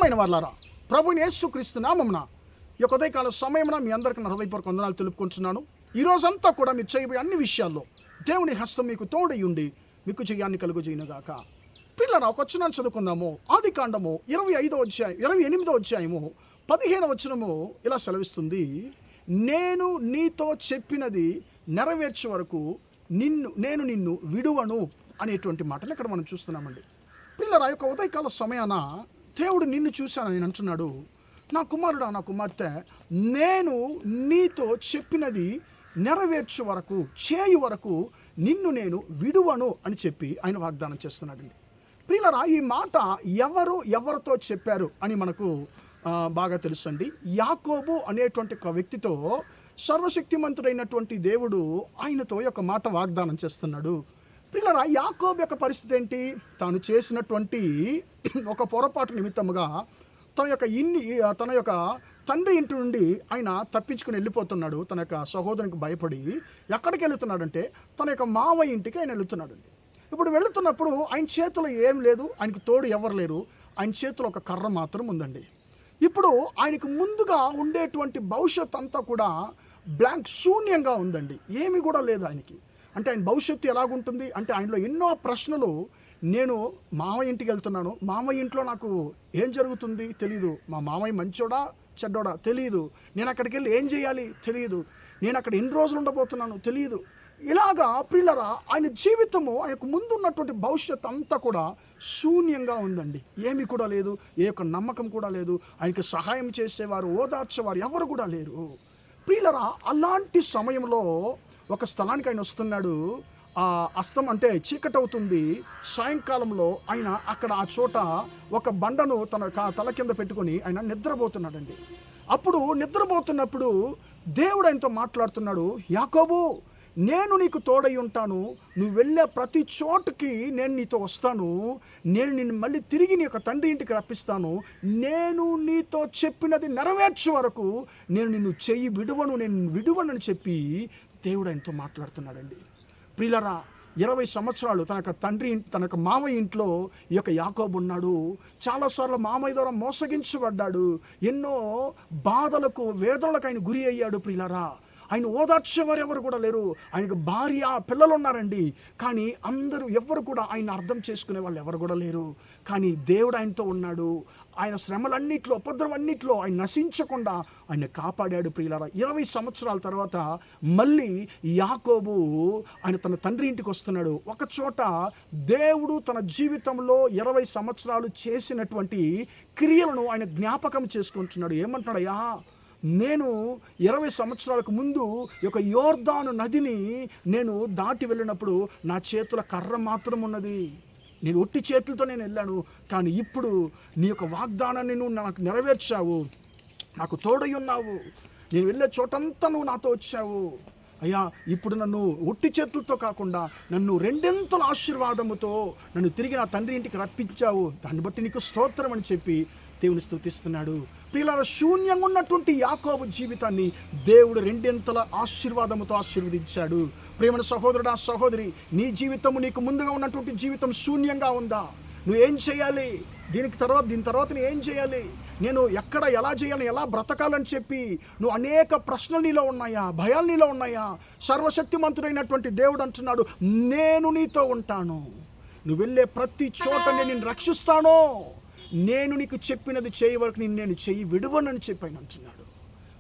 ప్రియమైన వారలారా, ప్రభువైన యేసుక్రీస్తు నామమున ఈ యొక్క ఉదయకాల సమయమున మీ అందరికీ నా హృదయపూర్వక వందనాలు తెలుపుకుంటున్నాను. ఈ రోజంతా కూడా మీరు చేయబోయే అన్ని విషయాల్లో దేవుని హస్తం మీకు తోడై ఉండి మీకు జయాన్ని కలుగజేయునుగాక. పిల్లరా, ఒక వచనాన్ని చదువుకుందాము. ఆదికాండము 28వ అధ్యాయము 15వ వచనము ఇలా సెలవిస్తుంది, నేను నీతో చెప్పినది నెరవేర్చే వరకు నేను నిన్ను విడువను అనేటువంటి మాటలు ఇక్కడ మనం చూస్తున్నామండి. పిల్లరా, యొక్క ఉదయకాల సమయాన దేవుడు నిన్ను చూశానని అంటున్నాడు, నా కుమారుడా, నా కుమార్తె, నేను నీతో చెప్పినది నెరవేర్చే వరకు, చేయు వరకు నిన్ను నేను విడువను అని చెప్పి ఆయన వాగ్దానం చేస్తున్నాడండి. ప్రియులరా, ఈ మాట ఎవరితో చెప్పారు అని మనకు బాగా తెలుసండి. యాకోబు అనేటువంటి ఒక వ్యక్తితో సర్వశక్తిమంతుడైనటువంటి దేవుడు ఆయనతో ఒక మాట వాగ్దానం చేస్తున్నాడు. ప్రియులరా, యాకోబు యొక్క పరిస్థితి ఏంటి? తాను చేసినటువంటి ఒక పొరపాటు నిమిత్తముగా తన యొక్క తండ్రి ఇంటి నుండి ఆయన తప్పించుకుని వెళ్ళిపోతున్నాడు. తన యొక్క సహోదరునికి భయపడి ఎక్కడికి వెళుతున్నాడంటే తన యొక్క మావయ్య ఇంటికి ఆయన వెళుతున్నాడండి. ఇప్పుడు వెళుతున్నప్పుడు ఆయన చేతిలో ఏం లేదు, ఆయనకు తోడు ఎవరు లేరు, ఆయన చేతిలో ఒక కర్ర మాత్రం ఉందండి. ఇప్పుడు ఆయనకు ముందుగా ఉండేటువంటి భవిష్యత్ అంతా కూడా బ్లాంక్, శూన్యంగా ఉందండి. ఏమీ కూడా లేదు ఆయనకి. అంటే ఆయన భవిష్యత్తు ఎలాగుంటుంది అంటే ఆయనలో ఎన్నో ప్రశ్నలు. నేను మామయ్య ఇంటికి వెళ్తున్నాను, మామయ్య ఇంట్లో నాకు ఏం జరుగుతుంది తెలియదు, మా మామయ్య మంచోడా చెడ్డోడా తెలియదు, నేను అక్కడికి వెళ్ళి ఏం చేయాలి తెలియదు, నేను అక్కడ ఎన్ని రోజులు ఉండబోతున్నాను తెలియదు. ఇలాగా ప్రియులరా, ఆయన జీవితము, ఆయనకు ముందు ఉన్నటువంటి భవిష్యత్ అంతా కూడా శూన్యంగా ఉందండి. ఏమీ కూడా లేదు, ఏ యొక్క నమ్మకం కూడా లేదు, ఆయనకి సహాయం చేసేవారు, ఓదార్చేవారు ఎవరు కూడా లేరు. ప్రియులరా, అలాంటి సమయంలో ఒక స్థలానికి ఆయన వస్తున్నాడు. అస్తం అంటే చీకటి అవుతుంది. సాయంకాలంలో ఆయన అక్కడ ఆ చోట ఒక బండను తన తల కింద పెట్టుకొని ఆయన నిద్రపోతున్నాడండి. అప్పుడు నిద్రపోతున్నప్పుడు దేవుడు ఆయనతో మాట్లాడుతున్నాడు, యాకోబు, నేను నీకు తోడై ఉంటాను, నువ్వు వెళ్ళే ప్రతి చోటుకి నేను నీతో వస్తాను, నేను నిన్ను మళ్ళీ తిరిగి నీ యొక్క తండ్రి ఇంటికి రప్పిస్తాను, నేను నీతో చెప్పినది నెరవేర్చే వరకు నేను నిన్ను చెయ్యి విడువను, నేను విడువనని చెప్పి దేవుడు ఆయనతో మాట్లాడుతున్నాడండి. ప్రియులరా, 20 సంవత్సరాలు తన యొక్క మామయ్య ఇంట్లో ఈ యొక్క యాకోబు ఉన్నాడు. చాలాసార్లు మామయ్య ద్వారా మోసగించబడ్డాడు. ఎన్నో బాధలకు, వేదనలకు ఆయన గురి అయ్యాడు. ప్రియులరా, ఆయన ఓదార్చేవారు ఎవరు కూడా లేరు. ఆయనకు భార్య, పిల్లలు ఉన్నారండి. కానీ ఎవరు కూడా ఆయన అర్థం చేసుకునే వాళ్ళు ఎవరు కూడా లేరు. కానీ దేవుడు ఆయనతో ఉన్నాడు. ఆయన శ్రమలన్నిట్లో, ఉపద్రవన్నిట్లో ఆయన నశించకుండా ఆయన కాపాడాడు. ప్రియులారా, 20 సంవత్సరాల తర్వాత మళ్ళీ యాకోబు ఆయన తన తండ్రి ఇంటికి వస్తున్నాడు. ఒక చోట దేవుడు తన జీవితంలో 20 సంవత్సరాలు చేసినటువంటి క్రియలను ఆయన జ్ఞాపకం చేసుకుంటున్నాడు. ఏమంటున్నాడయ్యా, నేను 20 సంవత్సరాలకు ముందు ఈ యొక్క యోర్దాను నదిని నేను దాటి వెళ్ళినప్పుడు నా చేతుల కర్ర మాత్రం ఉన్నది, నేను ఒట్టి చేతులతో నేను వెళ్ళాను. కానీ ఇప్పుడు నీ యొక్క వాగ్దానాన్ని నువ్వు నాకు నెరవేర్చావు, నాకు తోడై ఉన్నావు, నేను వెళ్ళే చోటంతా నువ్వు నాతో వచ్చావు. అయ్యా, ఇప్పుడు నన్ను ఒట్టి చేతులతో కాకుండా నన్ను రెండింతల ఆశీర్వాదముతో నన్ను తిరిగి నా తండ్రి ఇంటికి రప్పించావు, దాన్ని బట్టి నీకు స్తోత్రం అని చెప్పి దేవుని స్తుతిస్తున్నాడు. ప్రియులారా, శూన్యంగా ఉన్నటువంటి యాకోబు జీవితాన్ని దేవుడు రెండింతల ఆశీర్వాదముతో ఆశీర్వదించాడు. ప్రియమైన సహోదరుడా, సహోదరి, నీ జీవితము, నీకు ముందుగా ఉన్నటువంటి జీవితం శూన్యంగా ఉందా? నువ్వు ఏం చేయాలి? దీని తర్వాత నేను ఏం చేయాలి? నేను ఎక్కడ ఎలా చేయాలి, ఎలా బ్రతకాలని చెప్పి నువ్వు అనేక ప్రశ్నలు నీలో ఉన్నాయా? భయాలు నీలో ఉన్నాయా? సర్వశక్తిమంతుడైనటువంటి దేవుడు అంటున్నాడు, నేను నీతో ఉంటాను, నువ్వు వెళ్ళే ప్రతి చోట నేను నిన్ను రక్షిస్తాను, నేను నీకు చెప్పినది చేయ వరకు నేను చెయ్యి విడువనని చెప్పాను అంటున్నాడు.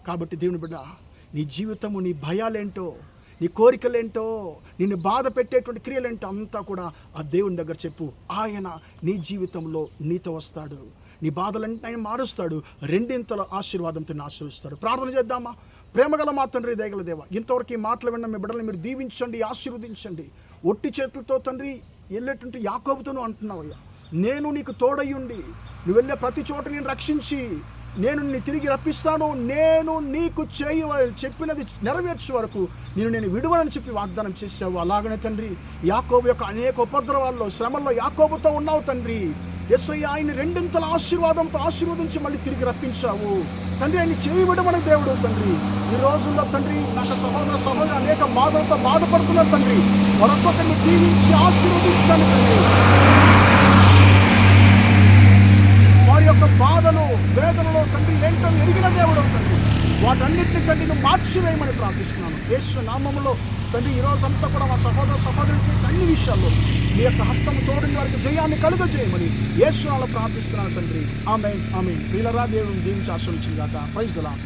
కాబట్టి దేవుని బిడ్డ, నీ జీవితము, నీ భయాలేంటో, నీ కోరికలేంటో, నిన్ను బాధ పెట్టేటువంటి క్రియలేంటో అంతా కూడా ఆ దేవుని దగ్గర చెప్పు. ఆయన నీ జీవితంలో నీతో వస్తాడు, నీ బాధలన్నీ ఆయన మారుస్తాడు, రెండింతల ఆశీర్వాదంతో ఆశీర్వదిస్తాడు. ప్రార్థన చేద్దామా? ప్రేమగల మా తండ్రి, దయగల దేవ, ఇంతవరకు ఈ మాటలు విన్న మీ బిడ్డలను మీరు దీవించండి, ఆశీర్వదించండి. ఒట్టి చేతులతో తండ్రి వెళ్ళేటువంటి యాకోబుతోను అంటున్నావయ్యా, నేను నీకు తోడయ్యుండి నువ్వు వెళ్ళే ప్రతి చోట నేను రక్షించి నేను నిన్ను తిరిగి రప్పిస్తాను, నేను నీకు చెప్పినది నెరవేర్చే వరకు నేను విడువనని చెప్పి వాగ్దానం చేశావు. అలాగనే తండ్రి, యాకోబు యొక్క అనేక ఉపద్రవాల్లో, శ్రమల్లో యాకోబుతో ఉన్నావు తండ్రి. యేసయ్య, ఆయన రెండింతల ఆశీర్వాదంతో ఆశీర్వదించి మళ్ళీ తిరిగి రప్పించావు తండ్రి. ఆయన చేయబడమని దేవుడు తండ్రి. ఈ రోజుల్లో తండ్రి, నాకు సహోదరు అనేక బాధలతో బాధపడుతున్నారు తండ్రి. మరొకరిని దీవించి ఆశీర్వదించాను తండ్రి. వారి యొక్క బాధలు వేదనలో తండ్రి ఏంటో ఎరిగిన దేవుడు తండ్రి, వాటన్నిటిని తండ్రి నువ్వు మార్చివేయమని ప్రార్థిస్తున్నాను యేసు నామములో తండ్రి. ఈ రోజంతా కూడా మా సహోదరులు చేసే అన్ని విషయాల్లో మీ యొక్క హస్తము తోడిన వారికి జయాన్ని కలుగజేయమని యేసు నామములో ప్రార్థిస్తున్నాను తండ్రి. ఆమేన్ ఆమేన్. ప్రియులారా, దేవుని దీవించి ఆశీర్వదించును గాక. Praise the lord.